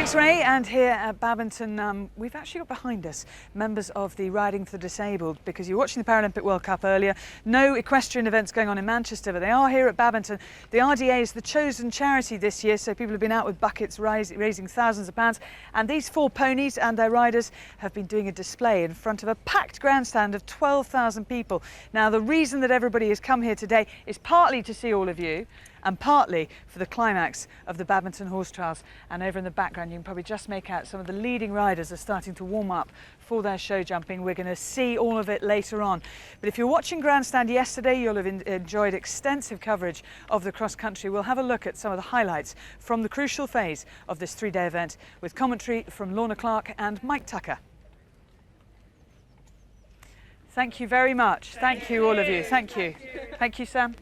Thanks, Ray. And here at Badminton, we've actually got behind us members of the Riding for the Disabled, because you're watching the Paralympic World Cup earlier. No equestrian events going on in Manchester, but they are here at Badminton. The RDA is the chosen charity this year, so people have been out with buckets raising thousands of pounds. And these 4 ponies and their riders have been doing a display in front of a packed grandstand of 12,000 people. Now, the reason that everybody has come here today is partly to see all of you, and partly for the climax of the Badminton Horse Trials. And over in the background, you can probably just make out some of the leading riders are starting to warm up for their show jumping. We're going to see all of it later on. But if you're watching Grandstand yesterday, you'll have enjoyed extensive coverage of the cross country. We'll have a look at some of the highlights from the crucial phase of this 3-day event, with commentary from Lorna Clark and Mike Tucker. Thank you very much. Thank you, all of you. Thank you. Thank you, Sam.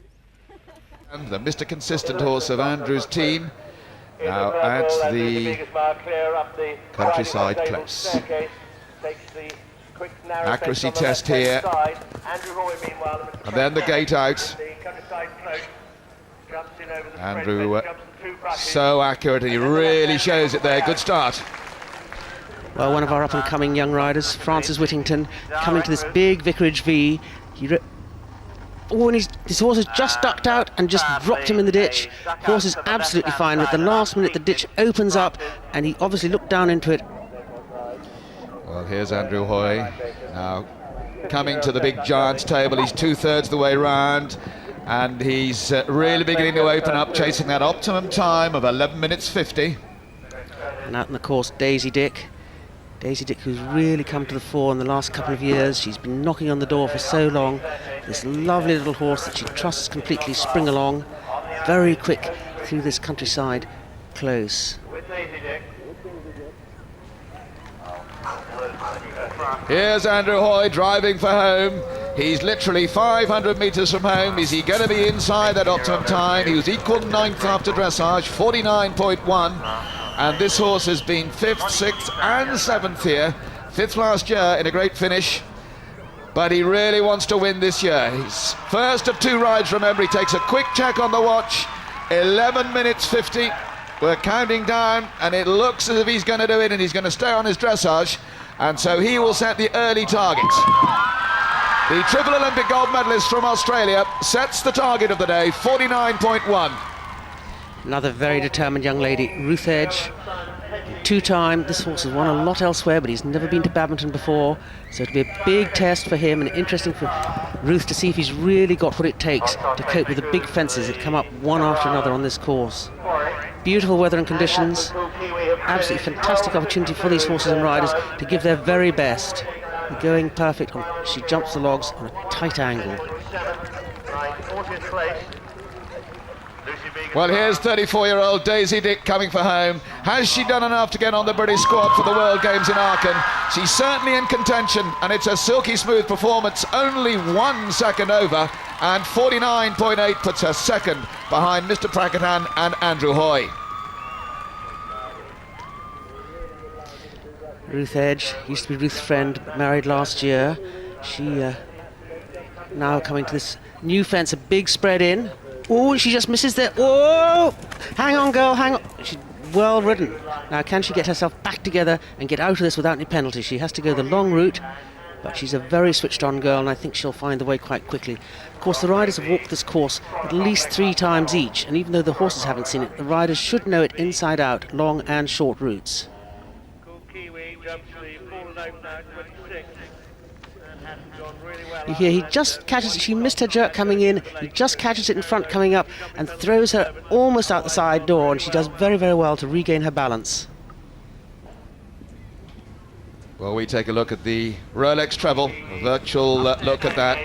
And the Mr. Consistent horse of Andrew's team now at the countryside close. Accuracy test here, and then the gate out. Andrew so accurate, and he really shows it there. Good start. Well, one of our up-and-coming young riders, Francis Whittington, coming to this big Vicarage V. And his horse has just ducked out and just dropped him in the ditch. Horse is absolutely fine. At the last minute, the ditch opens up, and he obviously looked down into it. Well, here's Andrew Hoy now coming to the big giant's table. He's 2/3 the way round, and he's really beginning to open up, chasing that optimum time of 11 minutes 50. And out in the course, Daisy Dick. Daisy Dick, who's really come to the fore in the last couple of years. She's been knocking on the door for so long. This lovely little horse that she trusts completely, Spring Along, very quick through this countryside close. Here's Andrew Hoy driving for home. He's literally 500 metres from home. Is he going to be inside that optimum time? He was equal 9th after dressage, 49.1. And this horse has been 5th, 6th and 7th here. 5th last year in a great finish. But he really wants to win this year. He's first of 2 rides, remember. He takes a quick check on the watch. 11 minutes 50. We're counting down, and it looks as if he's going to do it, and he's going to stay on his dressage. And so he will set the early target. The triple Olympic gold medalist from Australia sets the target of the day, 49.1. Another very determined young lady, Ruth Edge, 2-time. This horse has won a lot elsewhere, but he's never been to Badminton before, so it'll be a big test for him, and interesting for Ruth to see if he's really got what it takes to cope with the big fences that come up one after another on this course. Beautiful weather and conditions, absolutely fantastic opportunity for these horses and riders to give their very best. They're going perfect. She jumps the logs on a tight angle. Well, here's 34-year-old Daisy Dick coming for home. Has she done enough to get on the British squad for the World Games in Aachen? She's certainly in contention, and it's a silky smooth performance, only 1 second over, and 49.8 puts her second behind Mr. Praketan and Andrew Hoy. Ruth Edge, used to be Ruth's friend, married last year. She now coming to this new fence, a big spread in. Oh, she just misses there. Oh, hang on, girl, hang on. She's well ridden. Now, can she get herself back together and get out of this without any penalty? She has to go the long route, but she's a very switched-on girl, and I think she'll find the way quite quickly. Of course, the riders have walked this course at least 3 times each, and even though the horses haven't seen it, the riders should know it inside out, long and short routes. You hear he just catches it. She missed her jerk coming in. He just catches it in front coming up and throws her almost out the side door, and she does very, very well to regain her balance. Well, we take a look at the Rolex treble, a virtual look at that.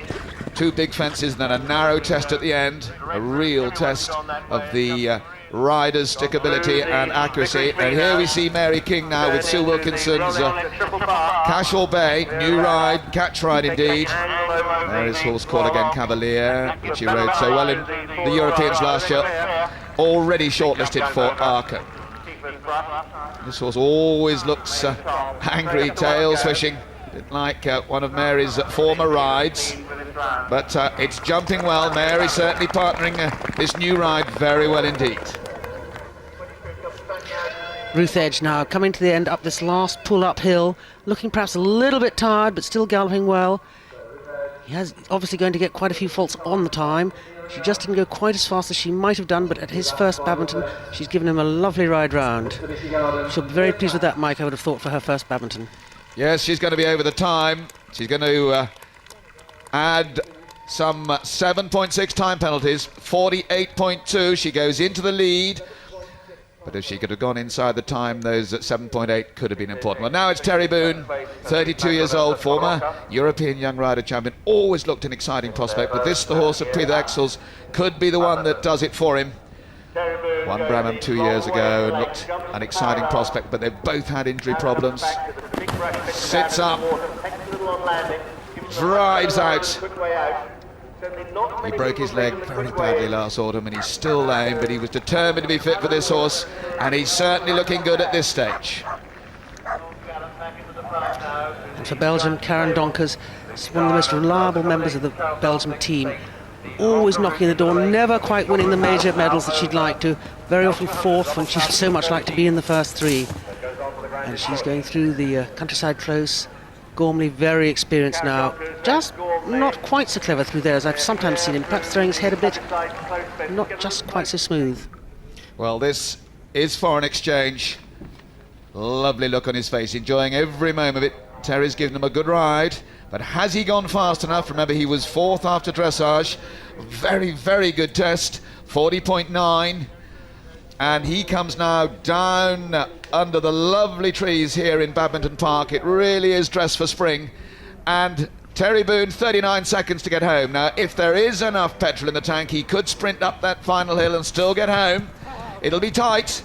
2 big fences and then a narrow test at the end, a real test of the riders' stickability and accuracy. And here we see Mary King now with Sue Wilkinson's Cashel Bay, new ride, catch ride indeed. Mary's horse called again Cavalier, which she rode so well in the Europeans last year, already shortlisted for Aachen. This horse always looks angry, tails swishing, a bit like one of Mary's former rides. But it's jumping well. Mary certainly partnering this new ride very well indeed. Ruth Edge now coming to the end up this last pull uphill, looking perhaps a little bit tired but still galloping well. He has obviously going to get quite a few faults on the time. She just didn't go quite as fast as she might have done, but at his first Badminton she's given him a lovely ride round. She'll be very pleased with that, Mike, I would have thought, for her first Badminton. Yes, she's going to be over the time. She's going to add some 7.6 time penalties, 48.2. She goes into the lead. But if she could have gone inside the time, those at 7.8 could have been important. Well, now it's Terry Boone, 32 years old, former European Young Rider champion. Always looked an exciting prospect, but this, the horse of Prix d'Aixelles, could be the one that does it for him. Won Bramham 2 years ago and looked an exciting prospect, but they've both had injury problems. Sits up, drives out. He broke his leg very badly last autumn and he's still lame, but he was determined to be fit for this horse, and he's certainly looking good at this stage. And for Belgium, Karen Donkers is one of the most reliable members of the Belgium team. Always knocking the door, never quite winning the major medals that she'd like to. Very often fourth when she'd so much like to be in the first three. And she's going through the countryside close. Gormley very experienced now, just not quite so clever through there as I've sometimes seen him, perhaps throwing his head a bit, not just quite so smooth. Well, this is Foreign Exchange. Lovely look on his face, enjoying every moment of it. Terry's given him a good ride, but has he gone fast enough? Remember, he was fourth after dressage. Very, very good test, 40.9. And he comes now down under the lovely trees here in Badminton Park. It really is dressed for spring. And Terry Boone, 39 seconds to get home. Now, if there is enough petrol in the tank, he could sprint up that final hill and still get home. It'll be tight.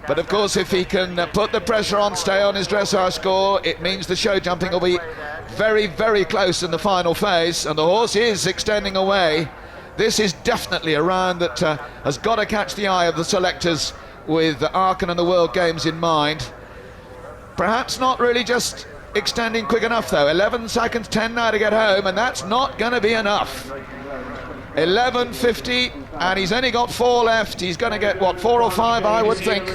But of course, if he can put the pressure on, stay on his dressage score, it means the show jumping will be very, very close in the final phase. And the horse is extending away. This is definitely a round that has got to catch the eye of the selectors with Aachen and the World Games in mind. Perhaps not really just extending quick enough though. 11 seconds, 10 now to get home, and that's not going to be enough. 11.50, and he's only got 4 left. He's going to get, what, 4 or 5, I would think.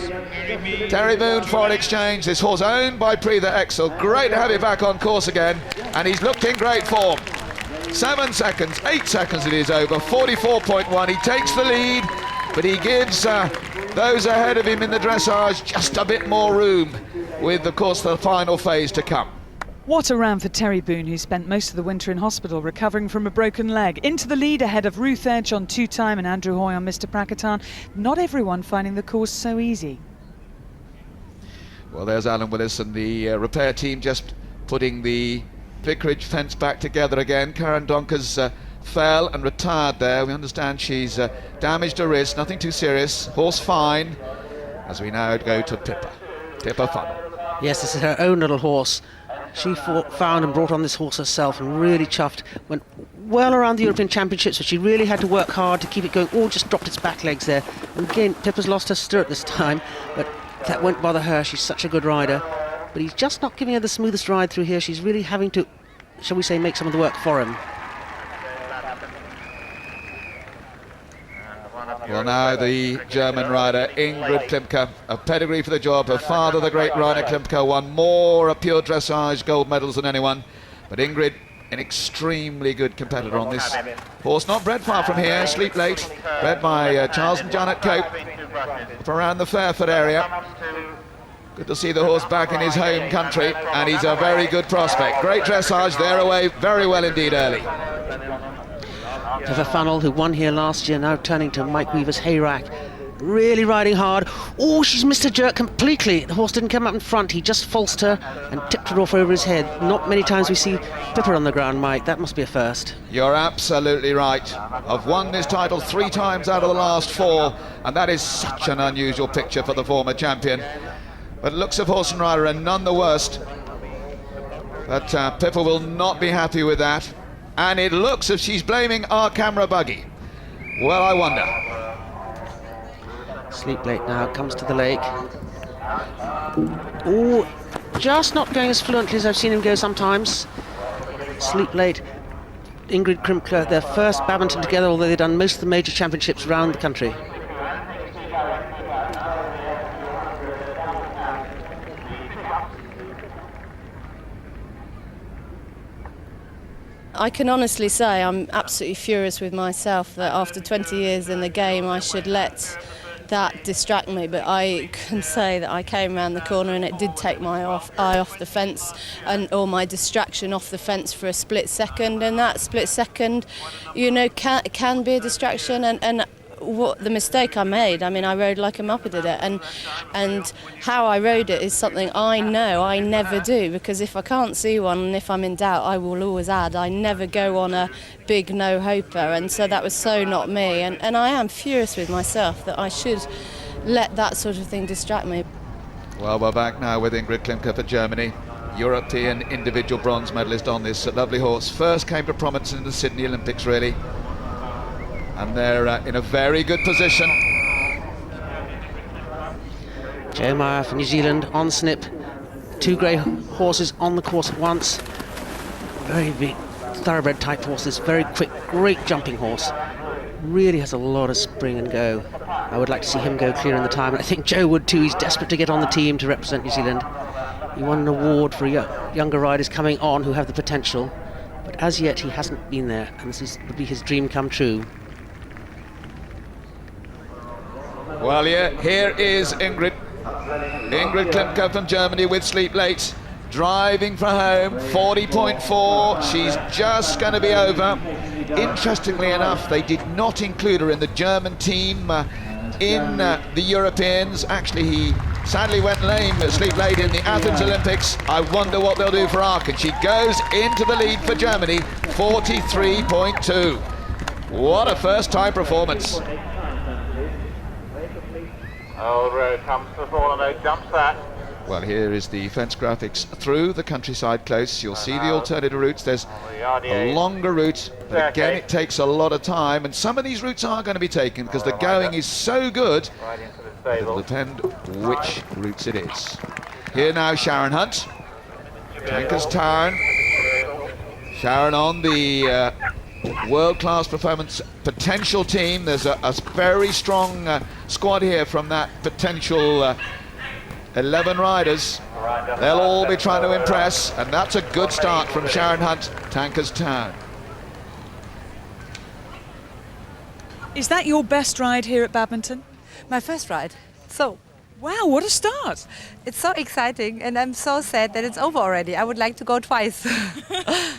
Terry Boone, Foreign Exchange. This horse owned by Prix d'Aixelles. Great to have it back on course again, and he's looked in great form. 7 seconds, 8 seconds it is over, 44.1. He takes the lead, but he gives those ahead of him in the dressage just a bit more room with, of course, the final phase to come. What a round for Terry Boone, who spent most of the winter in hospital recovering from a broken leg. Into the lead ahead of Ruth Edge on Two Thyme and Andrew Hoy on Mr. Prakatan. Not everyone finding the course so easy. Well, there's Alan Willis and the repair team just putting the vicarage fence back together again. Karen Donkers fell and retired there. We understand she's damaged her wrist, nothing too serious. Horse fine, as we now go to Pippa Funnel. Yes, this is her own little horse. She found and brought on this horse herself and really chuffed. Went well around the European Championships, but she really had to work hard to keep it going. Oh, just dropped its back legs there. And again, Pippa's lost her stirrup this time, but that won't bother her. She's such a good rider. But he's just not giving her the smoothest ride through here. She's really having to, shall we say, make some of the work for him. Well, now the German rider Ingrid Klimke, a pedigree for the job. Her father, the great Rainer Klimke, won more pure dressage gold medals than anyone. But Ingrid, an extremely good competitor on this horse. Not bred far from here, Sleep Late, bred by Charles and Janet Cope from around the Fairford area. Good to see the horse back in his home country, and he's a very good prospect. Great dressage, they're away very well indeed early. Pippa Funnel, who won here last year, now turning to Mike Weaver's Hayrack. Really riding hard. Oh, she's missed a jerk completely. The horse didn't come up in front. He just falsed her and tipped her off over his head. Not many times we see Pippa on the ground, Mike. That must be a first. You're absolutely right. I've won this title 3 times out of the last 4, and that is such an unusual picture for the former champion. But looks of horse and rider are none the worst. But Pippa will not be happy with that. And it looks as she's blaming our camera buggy. Well, I wonder. Sleep Late now comes to the lake. Oh, just not going as fluently as I've seen him go sometimes. Sleep Late, Ingrid Klimke, their first Badminton together, although they've done most of the major championships around the country. I can honestly say I'm absolutely furious with myself that after 20 years in the game I should let that distract me, but I can say that I came around the corner and it did take my eye off the fence, or my distraction off the fence for a split second, and that split second, you know, can be a distraction, and what the mistake I made, I mean, I rode like a muppet at it, and how I rode it is something I know I never do, because if I can't see one and if I'm in doubt, I will always add. I never go on a big no-hoper, and so that was so not me, and I am furious with myself that I should let that sort of thing distract me. Well, we're back now with Ingrid Klimke for Germany, European individual bronze medalist on this lovely horse. First came to prominence in the Sydney Olympics, really. And they're in a very good position. Joe Meyer for New Zealand on snip. 2 grey horses on the course at once. Very big, thoroughbred type horses. Very quick, great jumping horse. Really has a lot of spring and go. I would like to see him go clear in the time. And I think Joe would too. He's desperate to get on the team to represent New Zealand. He won an award for younger riders coming on who have the potential. But as yet he hasn't been there. And this would be his dream come true. Well, yeah, here is Ingrid. Ingrid Klimke from Germany with Sleep Late. Driving for home, 40.4. She's just going to be over. Interestingly enough, they did not include her in the German team in the Europeans. Actually, he sadly went lame at Sleep Late in the Athens Olympics. I wonder what they'll do for Aachen. She goes into the lead for Germany, 43.2. What a first-time performance. Old road comes to the fall and no jumps that. Well, here is the fence graphics through the countryside close. You'll see the alternative routes. There's a longer route, but again it takes a lot of time, and some of these routes are going to be taken because the going is so good. It'll depend which routes it is. Here now Sharon Hunt, Tankers Town. Sharon on the world-class performance potential team. There's a very strong squad here from that potential 11 riders. They'll all be trying to impress, and that's a good start from Sharon Hunt, Tankers Town. Is that your best ride here at Badminton? My first ride. So, wow, what a start. it's so exciting, and I'm so sad that it's over already. I would like to go twice.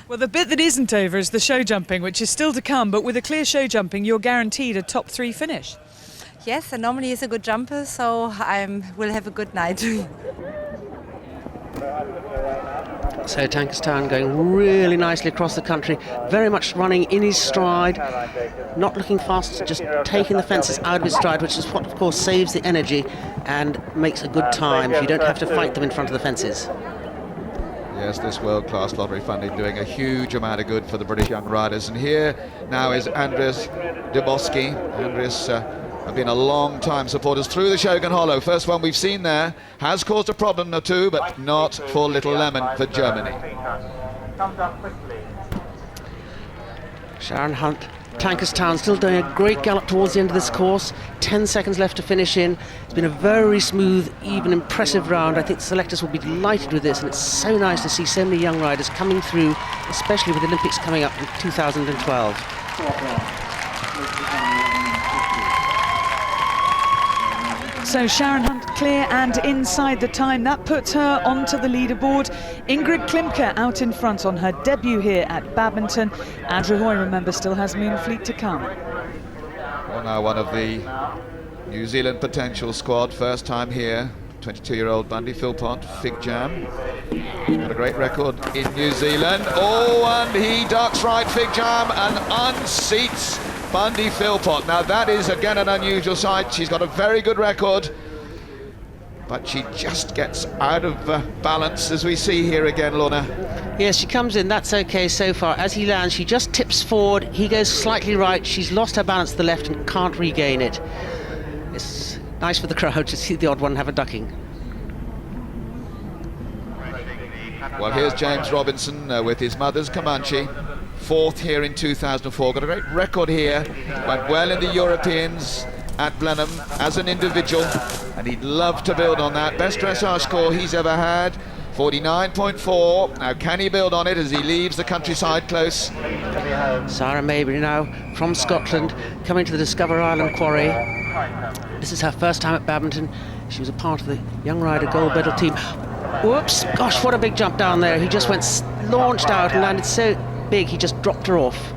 Well, the bit that isn't over is the show jumping, which is still to come, but with a clear show jumping, you're guaranteed a top 3 finish. Yes, and normally he's a good jumper, so I will have a good night. So Tankers Town going really nicely across the country, very much running in his stride, not looking fast, just taking the fences out of his stride, which is what of course saves the energy and makes a good time if you don't have to fight them in front of the fences. Yes, this world-class lottery funding doing a huge amount of good for the British young riders. And here now is Andreas Dubowski. Andreas have been a long time supporters through the Shogun Hollow. First one we've seen there has caused a problem or two, but not for Little Lemon for Germany. Sharon Hunt, Tankers Town still doing a great gallop towards the end of this course. 10 seconds left to finish in. It's been a very smooth, even impressive round. I think the selectors will be delighted with this, and it's so nice to see so many young riders coming through, especially with the Olympics coming up in 2012. So Sharon Hunt clear and inside the time. That puts her onto the leaderboard. Ingrid Klimke out in front on her debut here at Badminton. Andrew Hoy, remember, still has Moonfleet to come. Well, now one of the New Zealand potential squad, first time here, 22-year-old Bundy Philpott, Fig Jam. Got a great record in New Zealand. Oh, and he ducks right, Fig Jam, and unseats Bundy Philpott. Now that is again an unusual sight. She's got a very good record, but she just gets out of balance, as we see here again, Lorna. Yes, she comes in, that's okay so far. As he lands, she just tips forward, he goes slightly right, she's lost her balance to the left and can't regain it. It's nice for the crowd to see the odd one have a ducking. Well, here's James Robinson with his mother's Comanche. 4th here in 2004, got a great record here, went well in the Europeans at Blenheim as an individual, and he'd love to build on that. Best dressage score he's ever had, 49.4. Now can he build on it as he leaves the countryside close? Sarah Maybury now from Scotland, coming to the Discover Island quarry. This is her first time at Badminton. She was a part of the Young Rider gold medal team. Whoops, gosh, what a big jump down there. He just went launched out and landed so big he just dropped her off.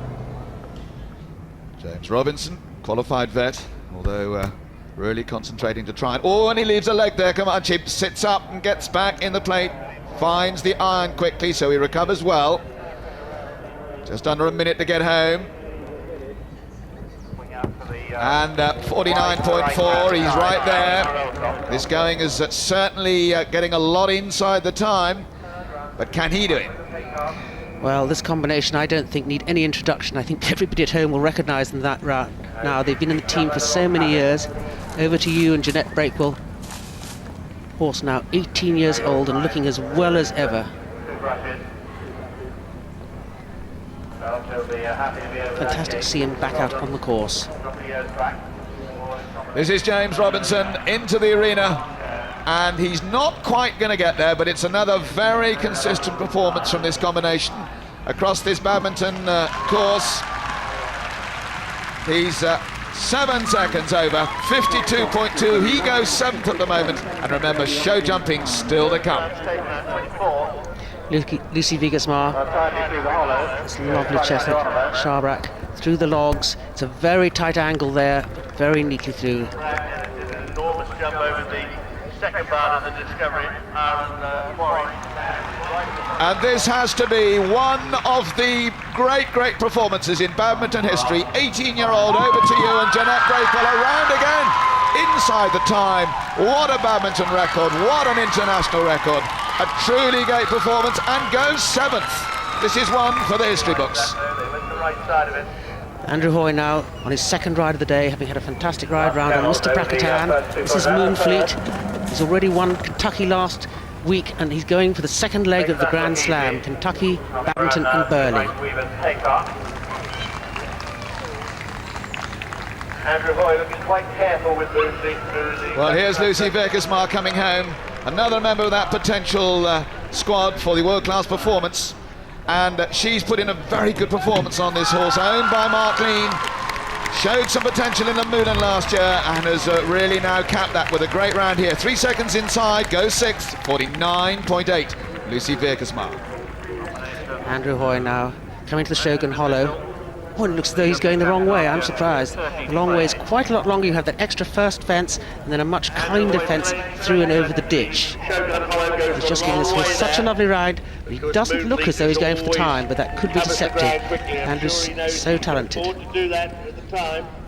James Robinson, qualified vet, although really concentrating to try and... Oh, and he leaves a leg there. Comanche sits up and gets back in the plate, finds the iron quickly, so he recovers well. Just under a minute to get home. And 49.4, he's right there. This going is certainly getting a lot inside the time, but can he do it? Well, this combination I don't think need any introduction. I think everybody at home will recognise them that route. Now, they've been in the team for so many years. Over to you and Jeanette Breakwell. Horse now 18 years old and looking as well as ever. Fantastic to see him back out on the course. This is James Robinson into the arena, and he's not quite going to get there, but it's another very consistent performance from this combination across this badminton course. He's 7 seconds over, 52.2. He goes 7th at the moment, and remember, show jumping still to come. Lucy Vigasmar, it's lovely chestnut, Shabrak, through the logs. It's a very tight angle there, but very neatly through. Enormous jump over the second part of the Discovery quarry. And this has to be one of the great performances in badminton history. 18-year-old, over to you, and Jeanette Breakwell around again, inside the time. What a badminton record, what an international record. A truly great performance, and goes 7th. This is one for the history books. Andrew Hoy now on his second ride of the day, having had a fantastic ride round on Mr. Prakatan. This is Moonfleet. He's already won Kentucky last week, and he's going for the second leg of the Grand Slam, Kentucky, Badminton and Burley. Andrew Hoy looking quite careful with Lucy. Well, here's Lucy Vigasmar coming home. Another member of that potential squad for the world-class performance. And she's put in a very good performance on this horse, owned by Mark Lean. Showed some potential in the Moulin last year and has really now capped that with a great round here. 3 seconds inside, goes 6th, 49.8. Lucy Vigasmar. Andrew Hoy now coming to the Shogun Hollow. Oh, it looks as though he's going the wrong way. I'm surprised. The long way is quite a lot longer. You have that extra first fence and then a much kinder fence through and over the ditch. He's just giving this horse such a lovely ride. He doesn't look as though he's going for the time, but that could be deceptive. Andrew's so talented.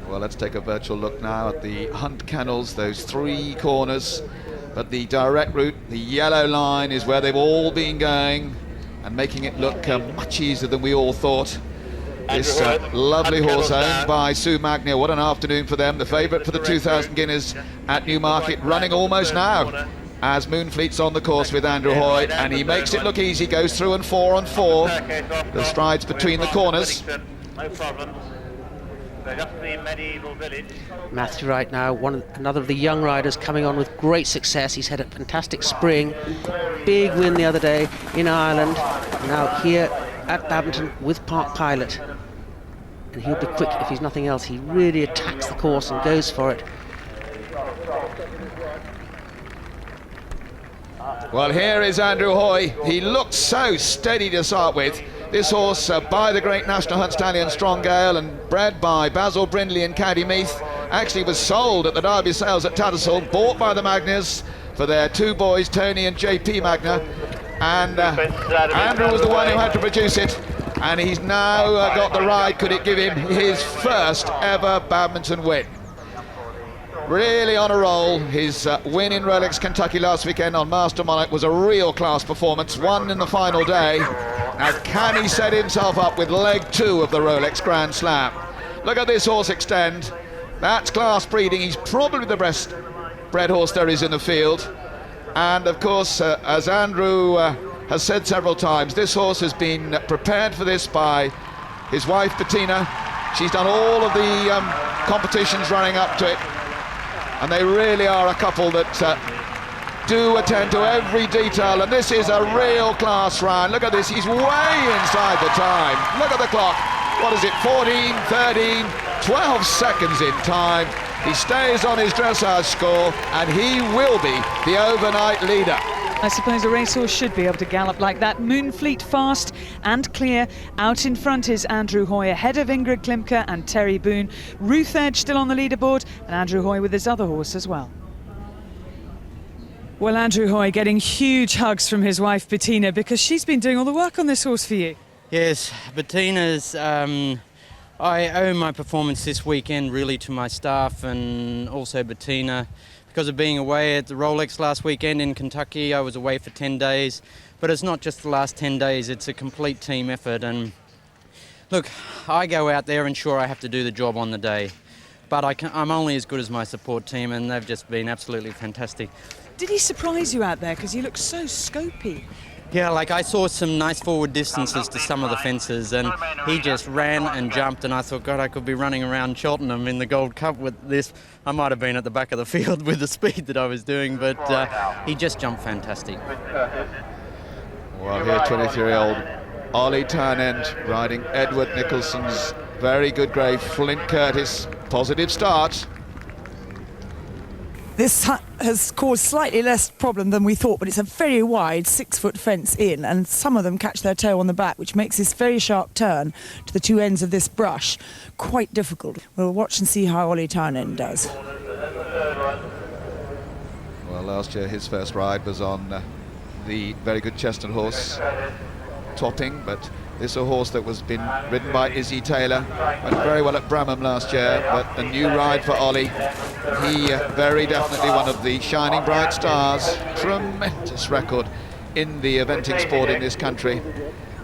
Well, let's take a virtual look now at the Hunt Kennels, those 3 corners. But the direct route, the yellow line, is where they've all been going and making it look much easier than we all thought. This lovely horse owned by Sue Magnier. What an afternoon for them. The favourite for the 2,000 guineas at Newmarket, running almost now as Moonfleet's on the course with Andrew Hoy, and he makes it look easy, goes through and 4 on 4. The strides between the corners. No problem. Just the medieval village. Matthew Wright now, another of the young riders coming on with great success. He's had a fantastic spring, big win the other day in Ireland, now here at Badminton with Park Pilot. And he'll be quick if he's nothing else. He really attacks the course and goes for it. Well, here is Andrew Hoy. He looked so steady to start with. This horse by the great National Hunt Stallion Strong Gale and bred by Basil Brindley and County Meath, actually was sold at the Derby sales at Tattersall, bought by the Magniers for their 2 boys, Tony and JP Magna, and Andrew was the one who had to produce it, and he's now got the ride. Could it give him his first ever badminton win? Really on a roll. His win in Rolex Kentucky last weekend on Master Monarch was a real class performance, won in the final day. Now can he set himself up with leg 2 of the Rolex Grand Slam? Look at this horse extend. That's class breeding. He's probably the best bred horse there is in the field. And of course, as Andrew has said several times, this horse has been prepared for this by his wife Bettina. She's done all of the competitions running up to it, and they really are a couple that do attend to every detail, and this is a real class round. Look at this, he's way inside the time. Look at the clock. What is it, 14, 13, 12 seconds in time. He stays on his dressage score, and he will be the overnight leader. I suppose a racehorse should be able to gallop like that. Moonfleet fast and clear. Out in front is Andrew Hoy, ahead of Ingrid Klimke and Terry Boone. Ruth Edge still on the leaderboard, and Andrew Hoy with his other horse as well. Well, Andrew Hoy getting huge hugs from his wife Bettina, because she's been doing all the work on this horse for you. Yes, Bettina's... I owe my performance this weekend really to my staff and also Bettina. Because of being away at the Rolex last weekend in Kentucky, I was away for 10 days. But it's not just the last 10 days, it's a complete team effort. And look, I go out there and sure I have to do the job on the day. But I'm only as good as my support team, and they've just been absolutely fantastic. Did he surprise you out there? Because you look so scopy. Yeah, like I saw some nice forward distances to some of the fences, and he just ran and jumped, and I thought, God, I could be running around Cheltenham in the Gold Cup with this. I might have been at the back of the field with the speed that I was doing, but he just jumped fantastic. Well, here 23-year-old Oliver Townend riding Edward Nicholson's very good grey Flint Curtis. Positive start. This has caused slightly less problem than we thought, but it's a very wide 6-foot fence in, and some of them catch their toe on the back, which makes this very sharp turn to the two ends of this brush quite difficult. We'll watch and see how Oliver Townend does. Well, last year his first ride was on the very good chestnut horse, Topping, but this is a horse that was been ridden by Izzy Taylor. Went very well at Bramham last year, but a new ride for Ollie. He very definitely one of the shining bright stars. Tremendous record in the eventing sport in this country.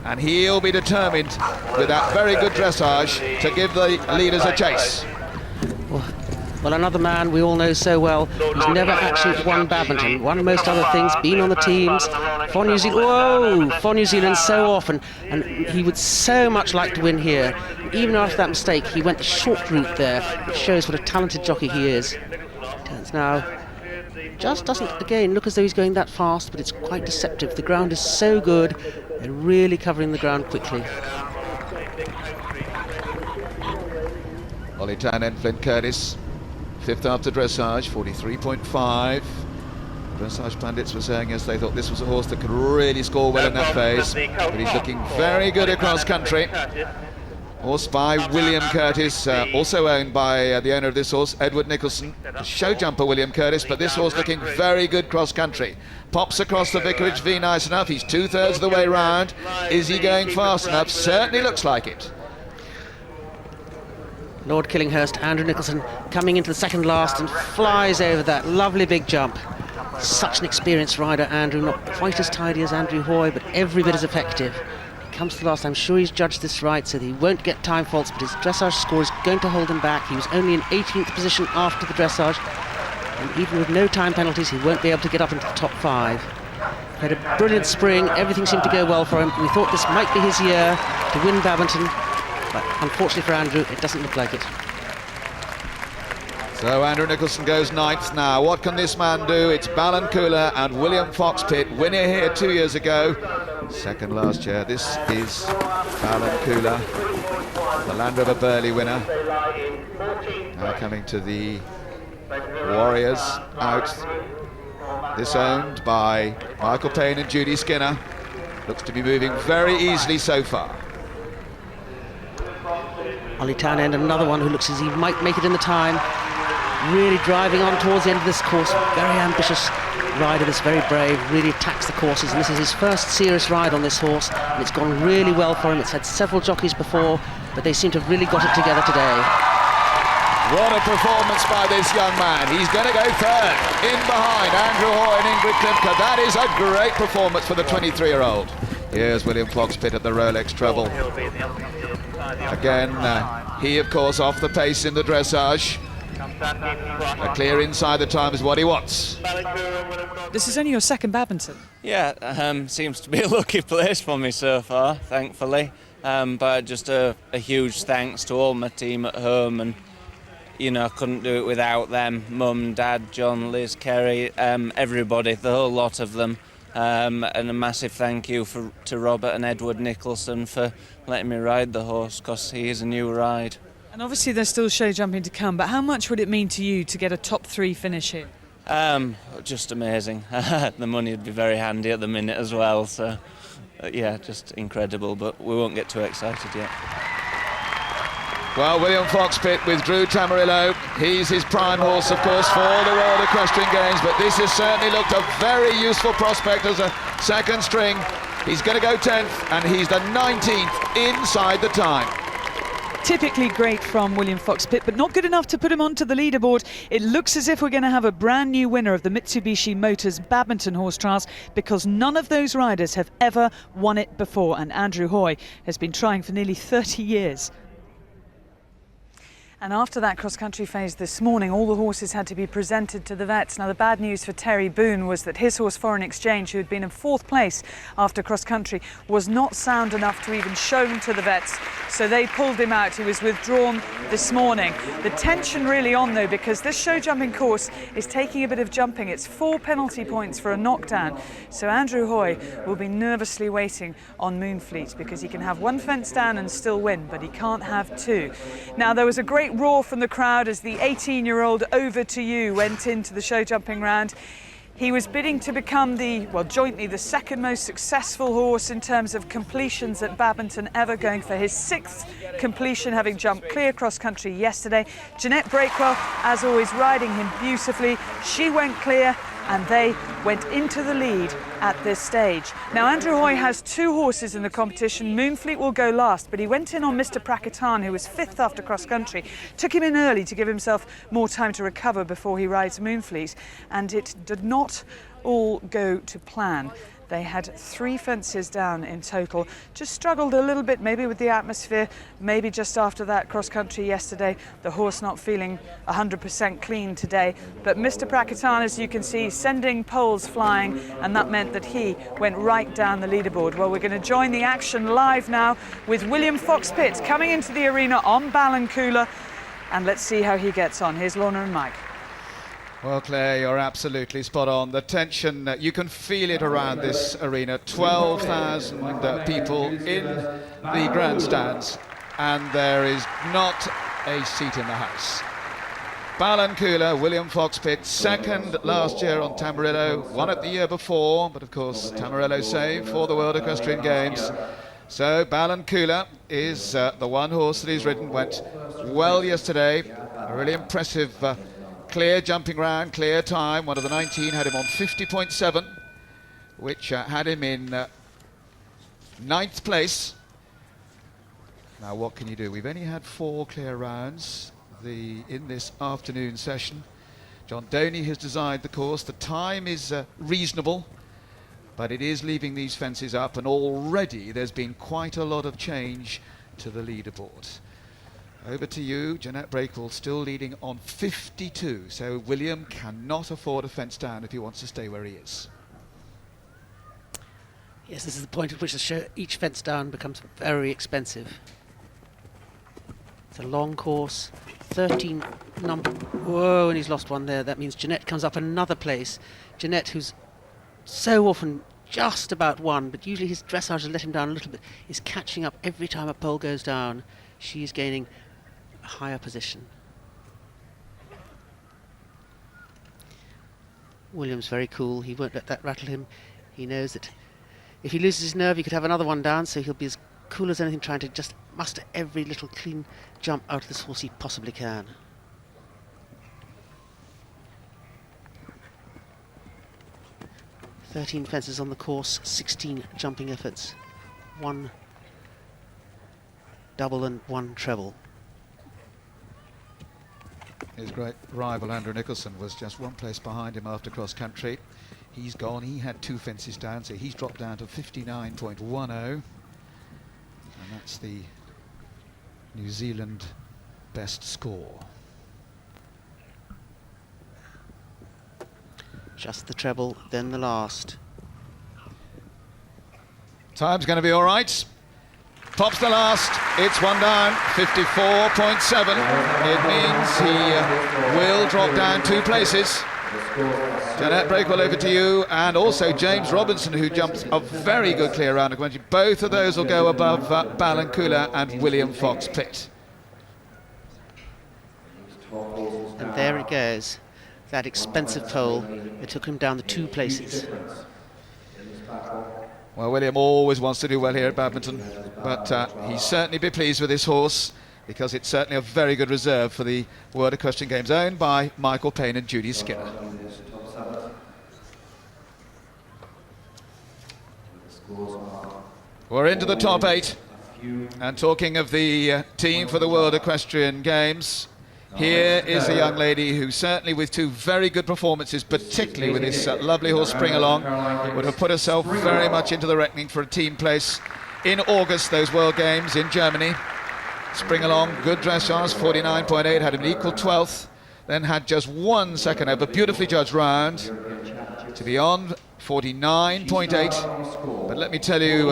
And he'll be determined with that very good dressage to give the leaders a chase. Well, another man we all know so well, who's never actually won badminton, won most other things, been on the teams, for New Zealand so often, and he would so much like to win here. Even after that mistake, he went the short route there, which shows what a talented jockey he is. Turns now, just doesn't, again, look as though he's going that fast, but it's quite deceptive. The ground is so good, they're really covering the ground quickly. Oliver Townend, Flint Curtis. Fifth after dressage, 43.5. Dressage pundits were saying, yes, they thought this was a horse that could really score well in that phase, but he's looking very good across country. Horse by William Curtis, also owned by the owner of this horse, Edward Nicholson. Show jumper William Curtis, but this horse looking very good cross country. Pops across the Vicarage V nice enough, he's 2/3 of the way round. Is he going fast enough? Certainly looks like it. Lord Killinghurst, Andrew Nicholson, coming into the second last and flies over that lovely big jump. Such an experienced rider, Andrew, not quite as tidy as Andrew Hoy, but every bit as effective. He comes to the last, I'm sure he's judged this right, so that he won't get time faults, but his dressage score is going to hold him back. He was only in 18th position after the dressage, and even with no time penalties, he won't be able to get up into the top 5. He had a brilliant spring, everything seemed to go well for him. We thought this might be his year to win badminton, but unfortunately for Andrew, it doesn't look like it. So Andrew Nicholson goes 9th now. What can this man do? It's Ballancoula and William Foxpitt, winner here 2 years ago. Second last year. This is Ballancoula, the Land Rover Burley winner. Now coming to the Warriors out. This owned by Michael Payne and Judy Skinner. Looks to be moving very easily so far. Oliver Townend, another one who looks as he might make it in the time. Really driving on towards the end of this course. Very ambitious rider, this very brave, really attacks the courses. And this is his first serious ride on this horse. And it's gone really well for him. It's had several jockeys before, but they seem to have really got it together today. What a performance by this young man. He's going to go third, in behind Andrew Hoy and Ingrid Klimke. That is a great performance for the 23-year-old. Here's William Foxpitt at the Rolex treble. Again, he of course off the pace in the dressage. A clear inside the time is what he wants. This is only your second badminton. Yeah, seems to be a lucky place for me so far, thankfully. But just a huge thanks to all my team at home, and you know, I couldn't do it without them. Mum, Dad, John, Liz, Kerry, everybody, the whole lot of them. And a massive thank you to Robert and Edward Nicholson for letting me ride the horse, because he is a new ride. And obviously there's still show jumping to come, but how much would it mean to you to get a top 3 finish here? Just amazing. The money would be very handy at the minute as well, so yeah, just incredible, but we won't get too excited yet. Well, William Foxpitt with Drew Tamarillo. He's his prime horse, of course, for the World Equestrian Games, but this has certainly looked a very useful prospect as a second string. He's going to go 10th, and he's the 19th inside the time. Typically great from William Foxpitt, but not good enough to put him onto the leaderboard. It looks as if we're going to have a brand new winner of the Mitsubishi Motors Badminton Horse Trials, because none of those riders have ever won it before, and Andrew Hoy has been trying for nearly 30 years. And after that cross-country phase this morning, all the horses had to be presented to the vets. Now, the bad news for Terry Boone was that his horse Foreign Exchange, who had been in 4th place after cross-country, was not sound enough to even shown to the vets. So they pulled him out. He was withdrawn this morning. The tension really on, though, because this show jumping course is taking a bit of jumping. It's 4 penalty points for a knockdown. So Andrew Hoy will be nervously waiting on Moonfleet, because he can have 1 fence down and still win, but he can't have 2. Now, there was a great roar from the crowd as the 18-year-old Over To You went into the show jumping round. He was bidding to become jointly the 2nd most successful horse in terms of completions at Badminton ever, going for his 6th completion, having jumped clear cross country yesterday. Jeanette Breakwell, as always, riding him beautifully. She went clear, and they went into the lead at this stage. Now, Andrew Hoy has 2 horses in the competition. Moonfleet will go last, but he went in on Mr. Prakatan, who was 5th after cross-country. Took him in early to give himself more time to recover before he rides Moonfleet, and it did not all go to plan. They had 3 fences down in total. Just struggled a little bit, maybe with the atmosphere, maybe just after that cross-country yesterday. The horse not feeling 100% clean today. But Mr. Prakatan, as you can see, sending poles flying, and that meant that he went right down the leaderboard. Well, we're going to join the action live now with William Foxpitt coming into the arena on Ballancoula, and let's see how he gets on. Here's Lorna and Mike. Well, Claire, you're absolutely spot on. The tension, you can feel it around this arena. 12,000 people in the grandstands, and there is not a seat in the house. Ballancoula, William Foxpitt, 2nd last year on Tamarillo, won it the year before, but of course Tamarillo saved for the World Equestrian Games. So Ballancoula is the one horse that he's ridden, went well yesterday, a really impressive clear jumping round, clear time. One of the 19 had him on 50.7, which had him in 9th place. Now, what can you do? We've only had 4 clear rounds in this afternoon session. John Doney has designed the course. The time is reasonable, but it is leaving these fences up, and already there's been quite a lot of change to the leaderboard. Over to you, Jeanette Breakwell still leading on 52, so William cannot afford a fence down if he wants to stay where he is. Yes, this is the point at which each fence down becomes very expensive. It's a long course, 13 number. Whoa, and he's lost one there. That means Jeanette comes up another place. Jeanette, who's so often just about won, but usually his dressage has let him down a little bit, is catching up every time a pole goes down. She is gaining a higher position. William's very cool. He won't let that rattle him. He knows that if he loses his nerve, he could have another one down, so he'll be as cool as anything, trying to just muster every little clean jump out of this horse he possibly can. "13 fences on the course, 16 jumping efforts, 1 double and 1 treble." His great rival Andrew Nicholson was just 1 place behind him after cross-country. He's gone. He had 2 fences down, so he's dropped down to 59.10. And that's the New Zealand best score. Just the treble, then the last. Time's going to be all right. Pops the last. It's one down, 54.7. It means he will drop down 2 places. Jeanette Breakwell, over to you, and also James Robinson, who jumped a very good clear round of Comanche. Both of those will go above Balancula and William Fox Pitt. And there it goes, that expensive pole that took him down the 2 places. Well, William always wants to do well here at Badminton, but he'd certainly be pleased with this horse, because it's certainly a very good reserve for the World Equestrian Games, owned by Michael Payne and Judy Skinner. We're into the top 8, and talking of the team for the World Equestrian Games, here is a young lady who certainly, with 2 very good performances, particularly with this lovely horse Spring Along, would have put herself very much into the reckoning for a team place in August, those World Games in Germany. Spring Along, good dressage, 49.8, had an equal 12th, then had just 1 second over, beautifully judged round, to be on 49.8. But let me tell you,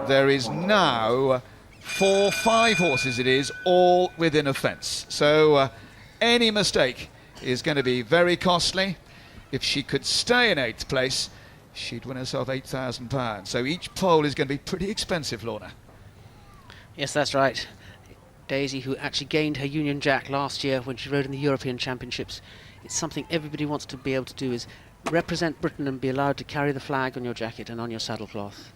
there is now 5 horses, it is, all within a fence. So any mistake is going to be very costly. If she could stay in 8th place, she'd win herself £8,000. So each pole is going to be pretty expensive, Lorna. Yes, that's right. Daisy, who actually gained her Union Jack last year when she rode in the European Championships. It's something everybody wants to be able to do, is represent Britain and be allowed to carry the flag on your jacket and on your saddlecloth.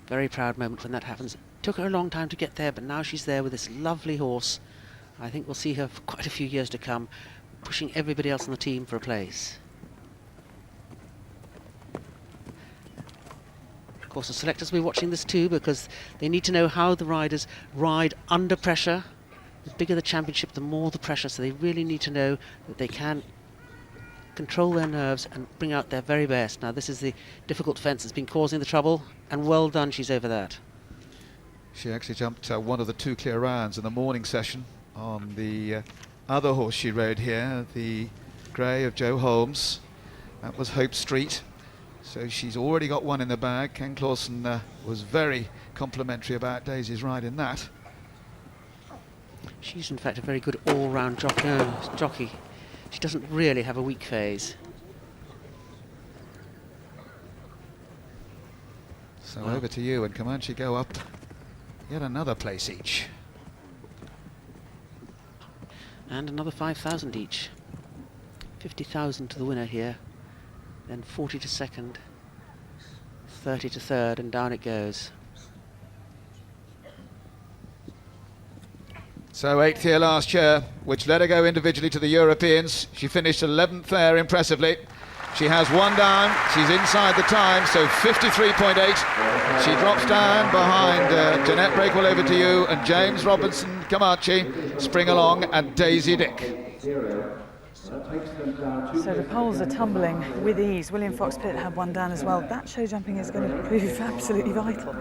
Very proud moment when that happens. Took her a long time to get there, but now she's there with this lovely horse. I think we'll see her for quite a few years to come, pushing everybody else on the team for a place. Of course, the selectors will be watching this too, because they need to know how the riders ride under pressure. The bigger the championship, the more the pressure, so they really need to know that they can control their nerves and bring out their very best. Now, this is the difficult fence that's been causing the trouble, and well done, she's over that. She actually jumped one of the 2 clear rounds in the morning session on the other horse she rode here, the grey of Joe Holmes. That was Hope Street. So she's already got 1 in the bag. Ken Clausen was very complimentary about Daisy's ride in that. She's in fact a very good all-round jockey. She doesn't really have a weak phase. So over to you, and Comanche go up yet another place each. And another 5,000 each. 50,000 to the winner here. Then 40 to second, 30 to third, and down it goes. So 8th here last year, which let her go individually to the Europeans. She finished 11th there impressively. She has 1 down, she's inside the time, so 53.8. She drops down behind Jeanette Breakwell, over to you, and James Robinson, Comanche, Spring Along, and Daisy Dick. So the poles are tumbling with ease. William Fox Pitt had 1 down as well. That show jumping is going to prove absolutely vital.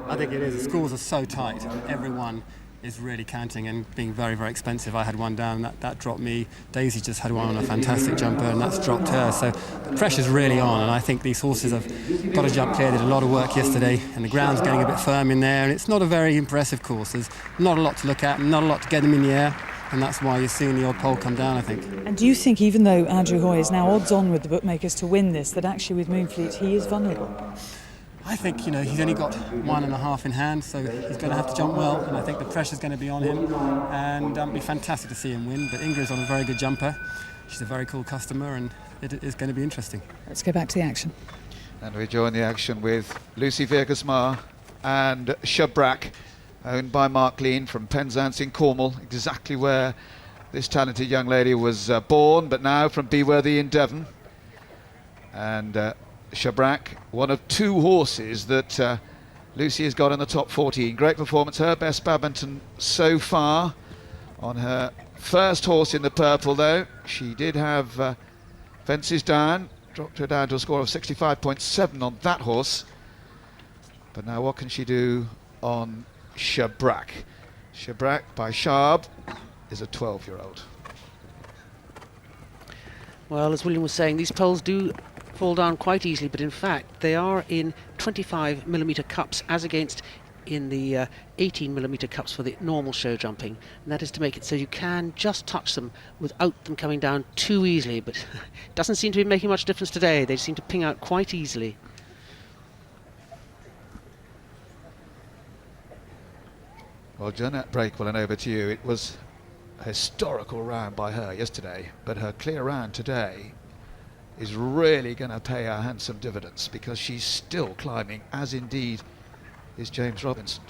I think it is. The scores are so tight. Everyone is really counting and being very, very expensive. I had 1 down, that dropped me. Daisy just had 1 on a fantastic jumper, and that's dropped her. So the pressure's really on, and I think these horses have got to jump clear. They did a lot of work yesterday, and the ground's getting a bit firm in there, and it's not a very impressive course. There's not a lot to look at, not a lot to get them in the air, and that's why you're seeing the odd pole come down, I think. And do you think, even though Andrew Hoy is now odds on with the bookmakers to win this, that actually with Moonfleet he is vulnerable? I think, he's only got 1.5 in hand, so he's going to have to jump well, and I think the pressure's going to be on him, and it'd be fantastic to see him win. But Ingrid's on a very good jumper. She's a very cool customer, and it is going to be interesting. Let's go back to the action. And we join the action with Lucy Vierkesmar and Shabrak, owned by Mark Lean from Penzance in Cornwall, exactly where this talented young lady was born, but now from Beworthy in Devon. And Shabrak, one of 2 horses that Lucy has got in the top 14. Great performance, her best Badminton so far. On her first horse in the purple, though, she did have fences down, dropped her down to a score of 65.7 on that horse. But now what can she do on Shabrak? Shabrak by Shab is a 12-year-old. Well, as William was saying, these poles do fall down quite easily, but in fact they are in 25mm cups as against in the 18mm cups for the normal show jumping, and that is to make it so you can just touch them without them coming down too easily, but it doesn't seem to be making much difference today. They seem to ping out quite easily. Well, Jeanette Breakwell, and over to you. It was a historical round by her yesterday, but her clear round today is really going to pay her handsome dividends, because she's still climbing, as indeed is James Robinson.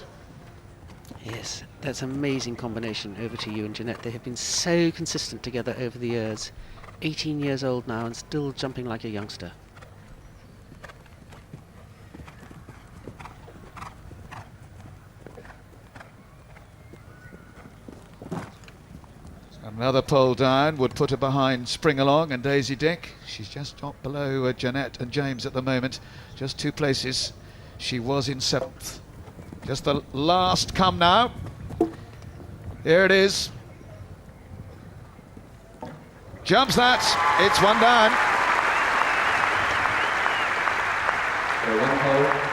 Yes, that's an amazing combination. Over to you and Jeanette. They have been so consistent together over the years. 18 years old now and still jumping like a youngster. Another pole down would put her behind Spring Along and Daisy Dick. She's just dropped below Jeanette and James at the moment, just 2 places. She was in 7th. Just the last come now. Here it is. Jumps that. It's 1 down.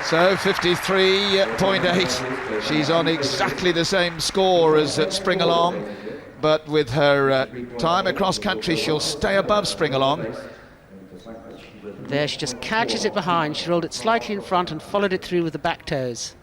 So 53.8. She's on exactly the same score as Spring Along, but with her time across country, she'll stay above Spring Along. There, she just catches it behind. She rolled it slightly in front and followed it through with the back toes.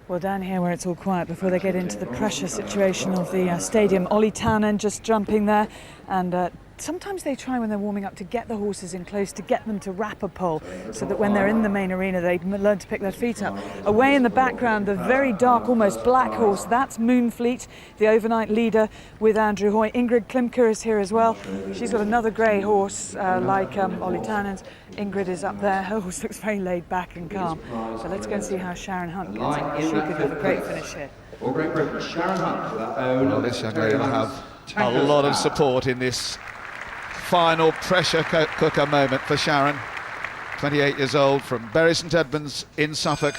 Well, down here where it's all quiet before they get into the pressure situation of the stadium, Oliver Townend just jumping there, and sometimes they try when they're warming up to get the horses in close, to get them to wrap a pole, so that when they're in the main arena they learn to pick their feet up. Away in the background, the very dark, almost black horse, that's Moonfleet, the overnight leader with Andrew Hoy. Ingrid Klimke is here as well. She's got another grey horse like Oliver Townend's. Ingrid is up there. Her horse looks very laid back and calm. So let's go and see how Sharon Hunt gets on. She could have a great finish here. Well, this young lady will have a lot of support in this final pressure cooker moment for Sharon. 28 years old, from Bury St Edmunds in Suffolk.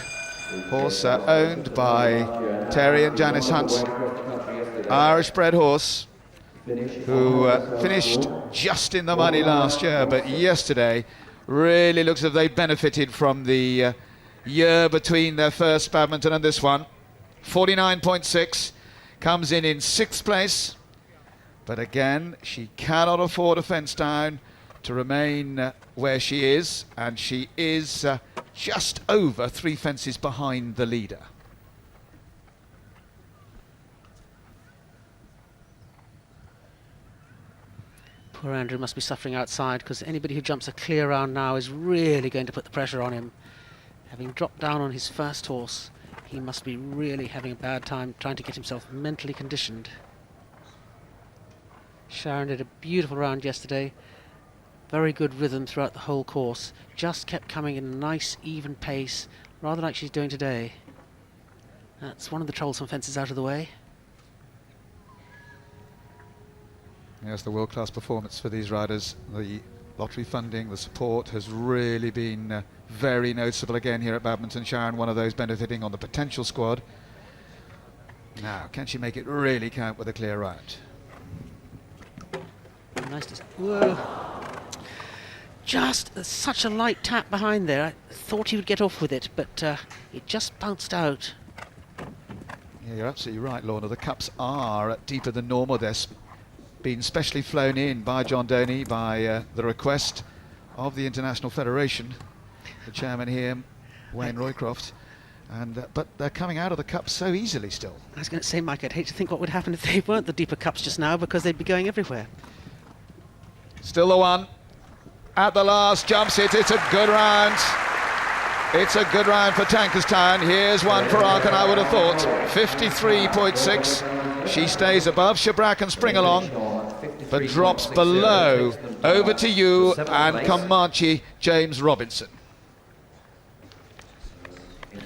Horse owned by Terry and Janice Hunt. Irish-bred horse who finished just in the money last year, but yesterday really looks as if they benefited from the year between their first Badminton and this one. 49.6, comes in 6th place. But again, she cannot afford a fence down to remain where she is, and she is just over 3 fences behind the leader. Poor Andrew must be suffering outside, because anybody who jumps a clear round now is really going to put the pressure on him. Having dropped down on his first horse, he must be really having a bad time trying to get himself mentally conditioned. Sharon did a beautiful round yesterday. Very good rhythm throughout the whole course. Just kept coming in a nice, even pace, rather like she's doing today. That's one of the troublesome fences out of the way. Yes, the world-class performance for these riders. The lottery funding, the support has really been very noticeable again here at Badminton. Sharon, one of those benefiting on the potential squad. Now, can she make it really count with a clear round? Nice to see. Whoa. Just such a light tap behind there. I thought he would get off with it, but it just bounced out. Yeah, you're absolutely right, Lorna. The cups are deeper than normal. They're been specially flown in by John Doney by the request of the International Federation, the chairman here, Wayne Roycroft. And but they're coming out of the cups so easily still. I was going to say, Mike, I'd hate to think what would happen if they weren't the deeper cups just now, because they'd be going everywhere. Still the one at the last, jumps it. It's a good round. It's a good round for Tankerstown. Here's one for Arkin, I would have thought. 53.6. She stays above Shabrak and Spring Along, but drops below Over to You and Comanche James Robinson.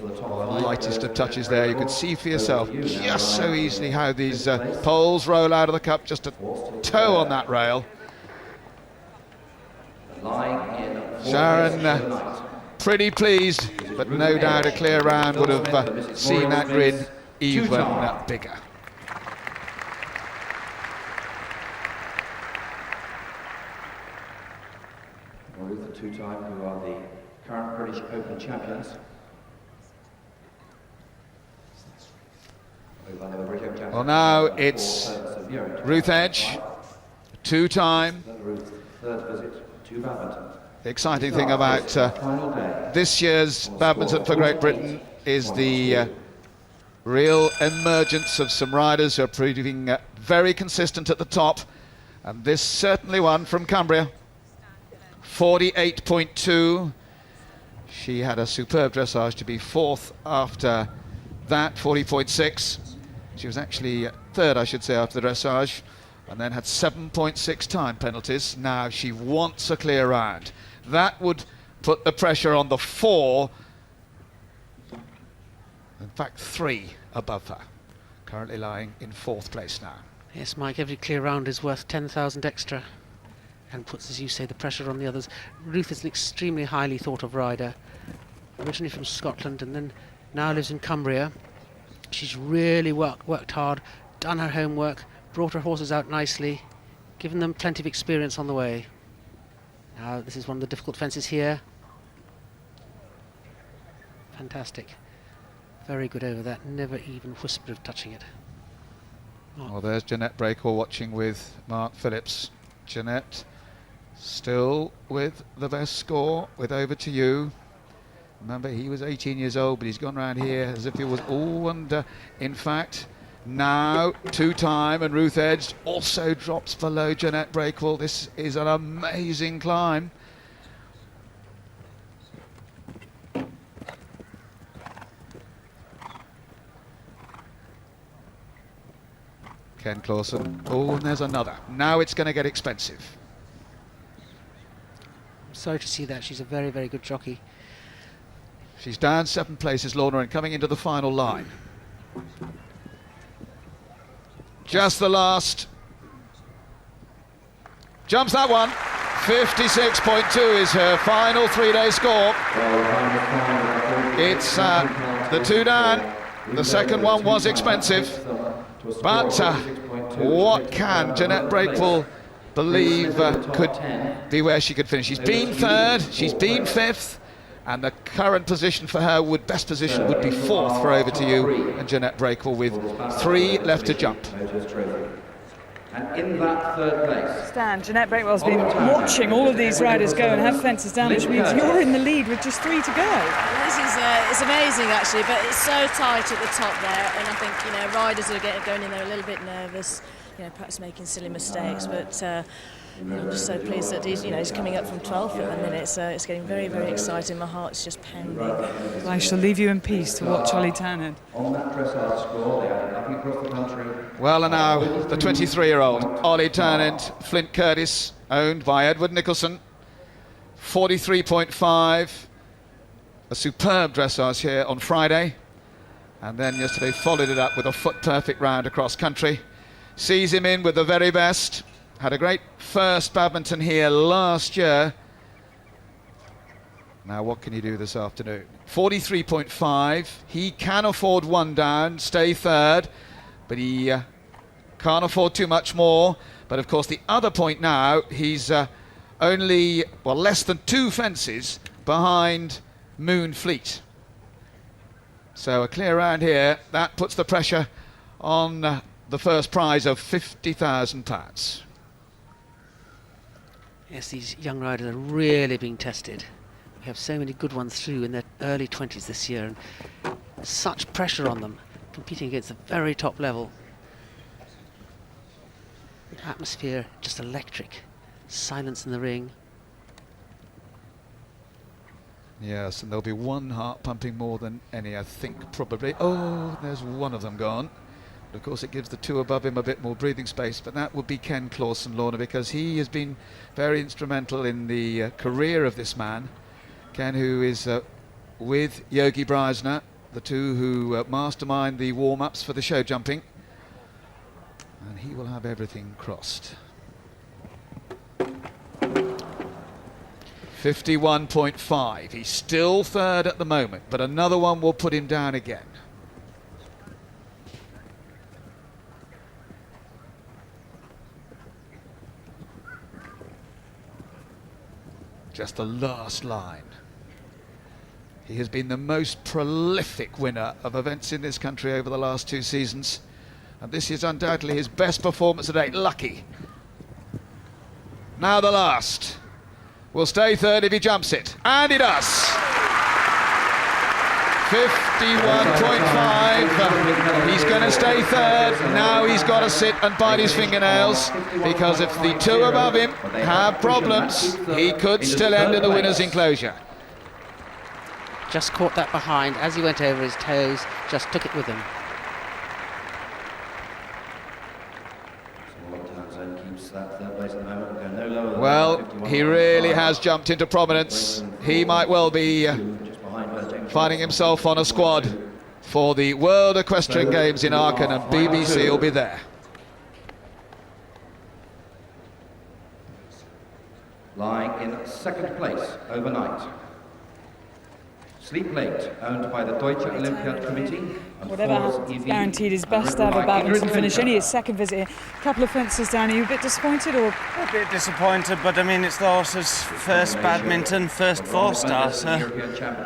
Lightest of touches there. You can see for yourself just so easily how these poles roll out of the cup. Just a toe on that rail. Sharon pretty pleased, but no doubt a clear round would have seen that grid even bigger. Oliver Townend, who are the current British Open champions. Well, now it's Ruth Edge, two-time. Third visit to Badminton. The exciting thing about this year's Badminton for Great Britain is the real emergence of some riders who are proving very consistent at the top. And this certainly one from Cumbria, 48.2. She had a superb dressage to be fourth after that, 40.6. She was actually third, I should say, after the dressage, and then had 7.6 time penalties. Now she wants a clear round. That would put the pressure on the 4, in fact 3 above her, currently lying in 4th place now. Yes, Mike, every clear round is worth 10,000 extra and puts, as you say, the pressure on the others. Ruth is an extremely highly thought of rider, originally from Scotland and then now lives in Cumbria. She's really worked hard, done her homework, brought her horses out nicely, given them plenty of experience on the way. Now this is one of the difficult fences here. Fantastic. Very good over that, never even whispered of touching it. Well, there's Jeanette Breakwell watching with Mark Phillips. Jeanette still with the best score, with Over to You. Remember, he was 18 years old, but he's gone round here as if he was all under. In fact, now two-time, and Ruth Edge also drops below Jeanette Breakwell. This is an amazing climb. Ken Clausen. Oh, and there's another. Now it's going to get expensive. I'm sorry to see that. She's a very, very good jockey. She's down 7 places, Lorna, and coming into the final line. Just the last. Jumps that one. 56.2 is her final 3-day score. It's the 2 down. The second one was expensive. But what can Jeanette Breakwell believe could be where she could finish? She's been 3rd, she's been 5th, and the current position for her, best position would be 4th for Over to You, and Jeanette Breakwell with 3 left to jump. And in that 3rd place, Stan, Jeanette Breakwell's been watching all of these riders go and have fences down, which means you're in the lead with just 3 to go. This is it's amazing actually, but it's so tight at the top there, and I think riders are going in there a little bit nervous, perhaps making silly mistakes, but I'm just so pleased that he's coming up from 12th at the minute, so it's getting very, very exciting. My heart's just pounding. Well, I shall leave you in peace to watch Ollie Townend. on that dressage score, they had nothing across the country. Well, and now the 23-year-old Ollie Townend, Flint Curtis, owned by Edward Nicholson, 43.5. A superb dressage here on Friday, and then yesterday followed it up with a foot-perfect round across country. Sees him in with the very best. Had a great first badminton here last year. Now what can you do this afternoon? 43.5. He can afford 1 down, stay 3rd, but he can't afford too much more. But of course the other point now, he's only, less than 2 fences behind Moonfleet. So a clear round here, that puts the pressure on the first prize of £50,000. Yes, these young riders are really being tested. We have so many good ones through in their early 20s this year, and such pressure on them, competing against the very top level. The atmosphere just electric. Silence in the ring. Yes, and there'll be one heart pumping more than any, I think, probably. Oh, there's one of them gone. But of course it gives the 2 above him a bit more breathing space, but that would be Ken Clausen, Lorna, because he has been very instrumental in the career of this man. Ken, who is with Yogi Breisner, the 2 who mastermind the warm-ups for the show jumping. And he will have everything crossed. 51.5. He's still 3rd at the moment, but another one will put him down again. Just the last line. He has been the most prolific winner of events in this country over the last 2 seasons. And this is undoubtedly his best performance to date. Lucky. Now the last. Will stay third if he jumps it. And he does. 51.5. He's going to stay third. Now he's got to sit and bite his fingernails, because if the 2 above him have problems, he could still end in the winner's enclosure. Just caught that behind as he went over his toes, just took it with him. Well, he really has jumped into prominence. He might well be finding himself on a squad for the World Equestrian Games in Aachen, and BBC will be there. Lying in second place overnight. Sleep Late, owned by the Deutsche Olympiad Committee. Whatever happens, he's guaranteed his best ever badminton finish. Only his second visit here. A couple of fences down. Are you a bit disappointed, or? A bit disappointed, but I mean, it's the horse's first badminton, first 4-star, so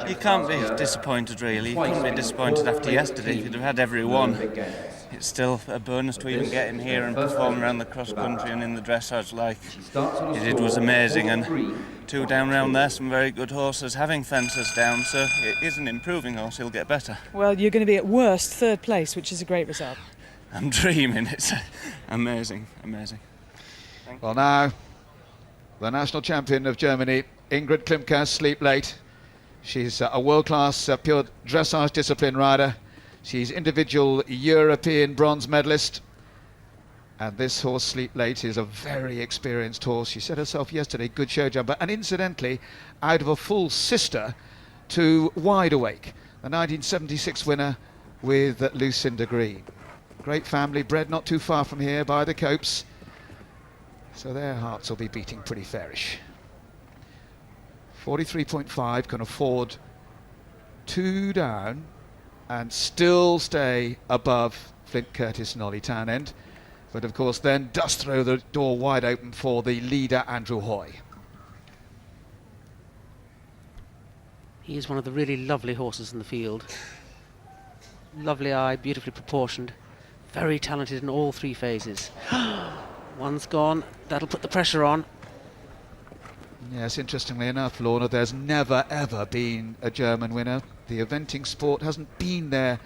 you can't be disappointed really. You couldn't be disappointed after yesterday. You'd have had every one. It's still a bonus to even get him here and perform around the cross country and in the dressage like he did was amazing. And 2 down round there, some very good horses having fences down, so it is an improving horse. He'll get better. Well, you're going to be at worst third place, which is a great result. I'm dreaming. It's amazing, amazing. Well, now the national champion of Germany, Ingrid Klimke, Sleep Late. She's a world-class pure dressage discipline rider. She's individual European bronze medalist. And this horse, Sleep Late, is a very experienced horse. She said herself yesterday, good show jumper. And incidentally, out of a full sister to Wide Awake, the 1976 winner with Lucinda Green. Great family, bred not too far from here by the Copes. So their hearts will be beating pretty fairish. 43.5 can afford 2 down and still stay above Flint Curtis and Oliver Townend. But of course then does throw the door wide open for the leader, Andrew Hoy. He is one of the really lovely horses in the field. Lovely eye, beautifully proportioned, very talented in all 3 phases. One's gone, that'll put the pressure on. Yes, interestingly enough, Lorna, there's never ever been a German winner. The eventing sport hasn't been their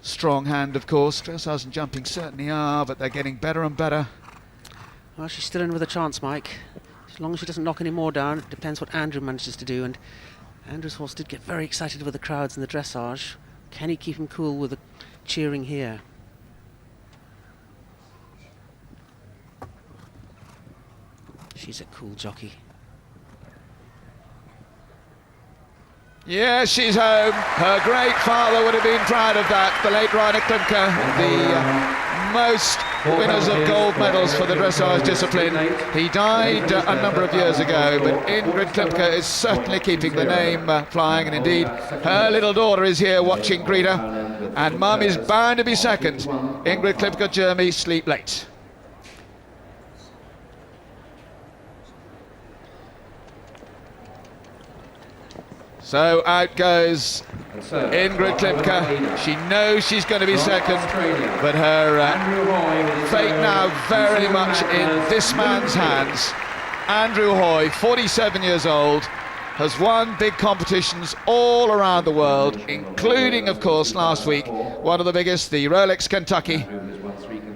strong hand, of course. Dressage and jumping certainly are, but they're getting better and better. Well, she's still in with a chance, Mike. As long as she doesn't knock any more down, it depends what Andrew manages to do. And Andrew's horse did get very excited with the crowds in the dressage. Can he keep him cool with the cheering here? She's a cool jockey. Yes, she's home. Her great father would have been proud of that. The late Rainer Klimke, the most winners of gold medals for the dressage discipline. He died a number of years ago, but Ingrid Klimke is certainly keeping the name flying, and indeed her little daughter is here watching Greta, and Mum is bound to be second. Ingrid Klimke, Germany, Sleep Late. So out goes Ingrid Klimke. She knows she's going to be second, but her fate now very much in this man's hands. Andrew Hoy, 47 years old, has won big competitions all around the world, including, of course, last week, one of the biggest, the Rolex Kentucky.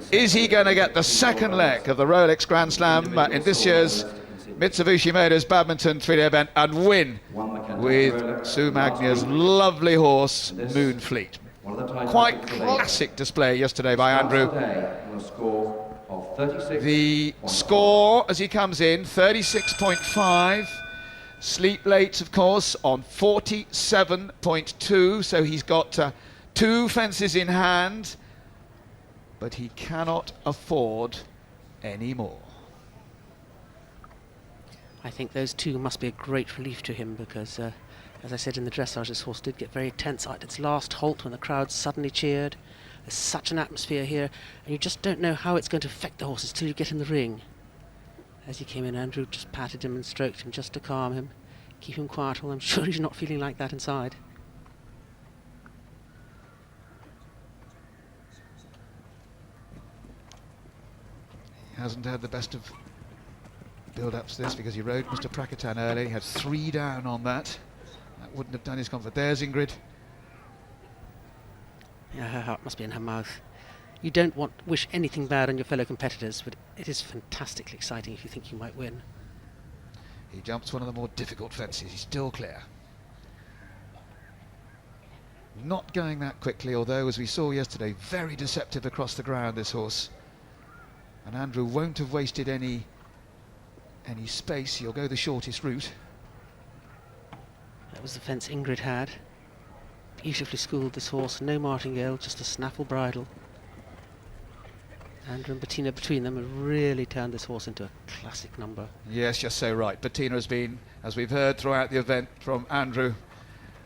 Is he going to get the second leg of the Rolex Grand Slam in this year's Mitsubishi Motors Badminton 3-day event and win with Sue Magnia's lovely horse, Moonfleet? Quite classic display yesterday by Andrew. The score as he comes in, 36.5. Sleep Late, of course, on 47.2, so he's got 2 fences in hand, but he cannot afford any more. I think those 2 must be a great relief to him because, as I said in the dressage, this horse did get very tense at its last halt when the crowd suddenly cheered. There's such an atmosphere here, and you just don't know how it's going to affect the horses till you get in the ring. As he came in, Andrew just patted him and stroked him just to calm him. keep him quiet, although I'm sure he's not feeling like that inside. He hasn't had the best of build-ups to this because he rode Mr. Prakatan early. He had 3 down on that. That wouldn't have done his comfort. There's Ingrid. Yeah, her heart must be in her mouth. You don't wish anything bad on your fellow competitors, but it is fantastically exciting if you think you might win. He jumps one of the more difficult fences. He's still clear. Not going that quickly, although, as we saw yesterday, very deceptive across the ground, this horse. And Andrew won't have wasted any space. He'll go the shortest route. That was the fence Ingrid had. Beautifully schooled, this horse, no martingale, just a snaffle bridle. Andrew and Bettina between them have really turned this horse into a classic number. Yes, just so right. Bettina has been, as we've heard throughout the event from Andrew,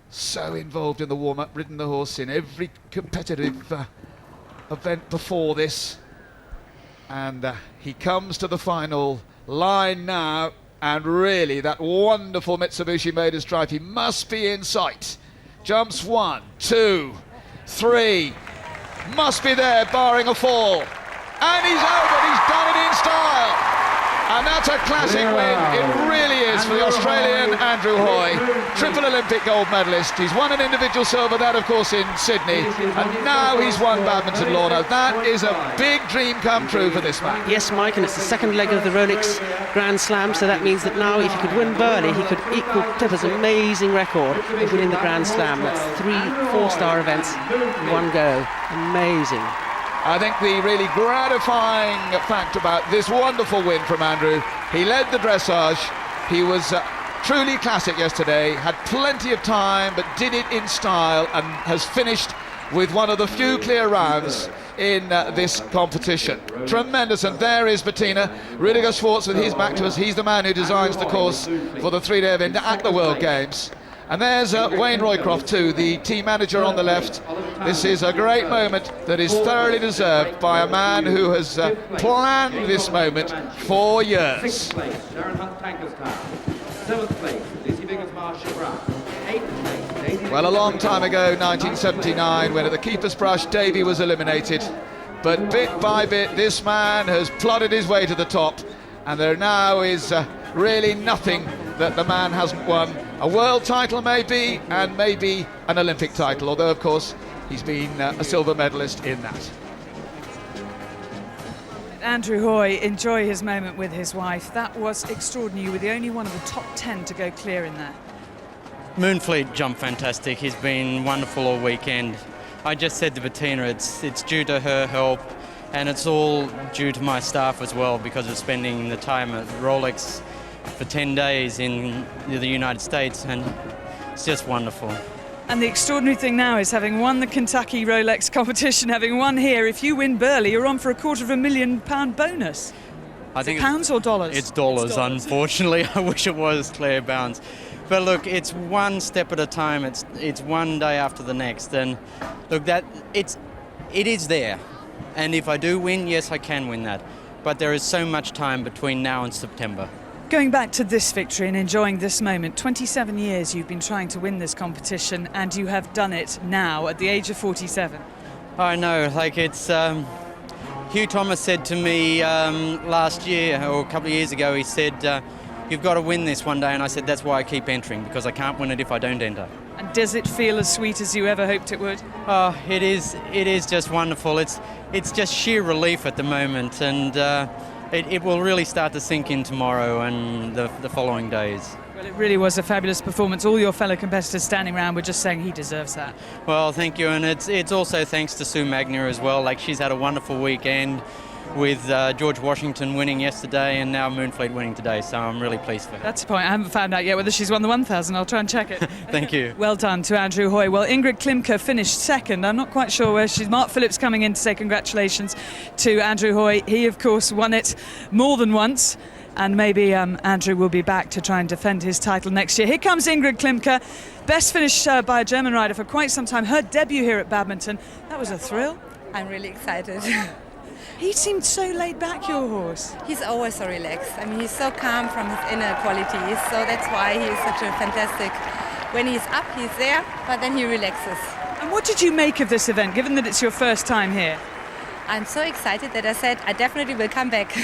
so involved in the warm-up, ridden the horse in every competitive event before this. And he comes to the final line now, and really that wonderful Mitsubishi Maiden Stripe, he must be in sight. Jumps 1, 2, 3, must be there barring a fall. And he's over, he's done it in style. And that's a classic win, it really is, for the Australian Andrew Hoy, triple Olympic gold medalist. He's won an individual silver, that of course in Sydney, and now he's won Badminton Lorna. That is a big dream come true for this man. Yes, Mike, and it's the second leg of the Rolex Grand Slam, so that means that now if he could win Burley, he could equal Clipper's amazing record of winning the Grand Slam. That's 3 4-star events in one go. Amazing. I think the really gratifying fact about this wonderful win from Andrew, he led the dressage, he was truly classic yesterday, had plenty of time but did it in style and has finished with one of the few clear rounds in this competition. Tremendous, and there is Bettina. Rüdiger Schwartz with his back to us, he's the man who designs the course for the 3-day event at the World Games. And there's Wayne Roycroft too, the team manager on the left. This is a great moment that is thoroughly deserved by a man who has planned this moment for years. 6th place, Darren Hunt Tankerstown. 7th place, Lucy Biggersmar Shabrak. 8th place, Daisy. Well, a long time ago, 1979, when at the keeper's brush Davy was eliminated. But bit by bit, this man has plodded his way to the top, and there now is really nothing that the man hasn't won. A world title maybe, and maybe an Olympic title, although of course he's been a silver medalist in that. Andrew Hoy enjoy his moment with his wife. That was extraordinary. You were the only one of the top 10 to go clear in that. Moonfleet jumped fantastic. He's been wonderful all weekend. I just said to Bettina, it's due to her help, and it's all due to my staff as well, because of spending the time at Rolex for 10 days in the United States, and it's just wonderful. And the extraordinary thing now is, having won the Kentucky Rolex competition, having won here, if you win Burley, you're on for a £250,000 bonus. I think pounds or dollars? It's dollars, unfortunately. I wish it was clear bounds. But look, it's one step at a time. It's one day after the next, and look, it is there. And if I do win, yes, I can win that. But there is so much time between now and September. Going back to this victory and enjoying this moment, 27 years you've been trying to win this competition, and you have done it now at the age of 47. I know, like it's... Hugh Thomas said to me last year, or a couple of years ago, he said, you've got to win this one day, and I said, that's why I keep entering, because I can't win it if I don't enter. And does it feel as sweet as you ever hoped it would? Oh, it is just wonderful. It's just sheer relief at the moment, and it will really start to sink in tomorrow and the following days. Well, it really was a fabulous performance. All your fellow competitors standing around were just saying he deserves that. Well, thank you, and it's also thanks to Sue Magnier as well. Like, she's had a wonderful weekend with George Washington winning yesterday and now Moonfleet winning today, so I'm really pleased for her. That's the point. I haven't found out yet whether she's won the 1,000. I'll try and check it. Thank you. Well done to Andrew Hoy. Well, Ingrid Klimke finished second. I'm not quite sure where she's. Mark Phillips coming in to say congratulations to Andrew Hoy. He, of course, won it more than once, and maybe Andrew will be back to try and defend his title next year. Here comes Ingrid Klimke. Best finish by a German rider for quite some time. Her debut here at Badminton. That was a thrill. I'm really excited. He seemed so laid back, your horse. He's always so relaxed. I mean, he's so calm from his inner qualities, so that's why he's such a fantastic. When he's up, he's there, but then he relaxes. And what did you make of this event, given that it's your first time here? I'm so excited that I said I definitely will come back.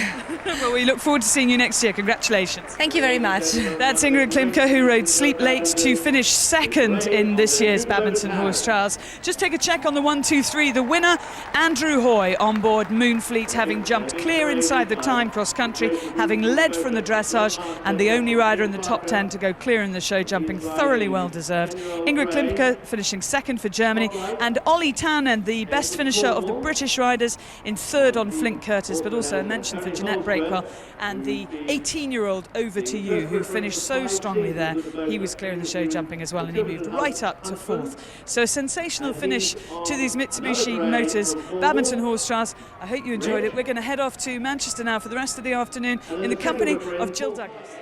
Well, we look forward to seeing you next year. Congratulations. Thank you very much. That's Ingrid Klimke, who rode Sleep Late to finish second in this year's Badminton Horse Trials. Just take a check on the 1, 2, 3. The winner, Andrew Hoy on board Moonfleet, having jumped clear inside the time cross country, having led from the dressage, and the only rider in the top 10 to go clear in the show jumping, thoroughly well deserved. Ingrid Klimke finishing second for Germany, and Oliver Townend, the best finisher of the British riders, in third on Flint Curtis, but also a mention for Jeanette Breakwell and the 18-year-old Over To You, who finished so strongly there. He was clear in the show jumping as well, and he moved right up to fourth. So a sensational finish to these Mitsubishi Motors Badminton Horse Trials. I hope you enjoyed it. We're going to head off to Manchester now for the rest of the afternoon in the company of Jill Douglas.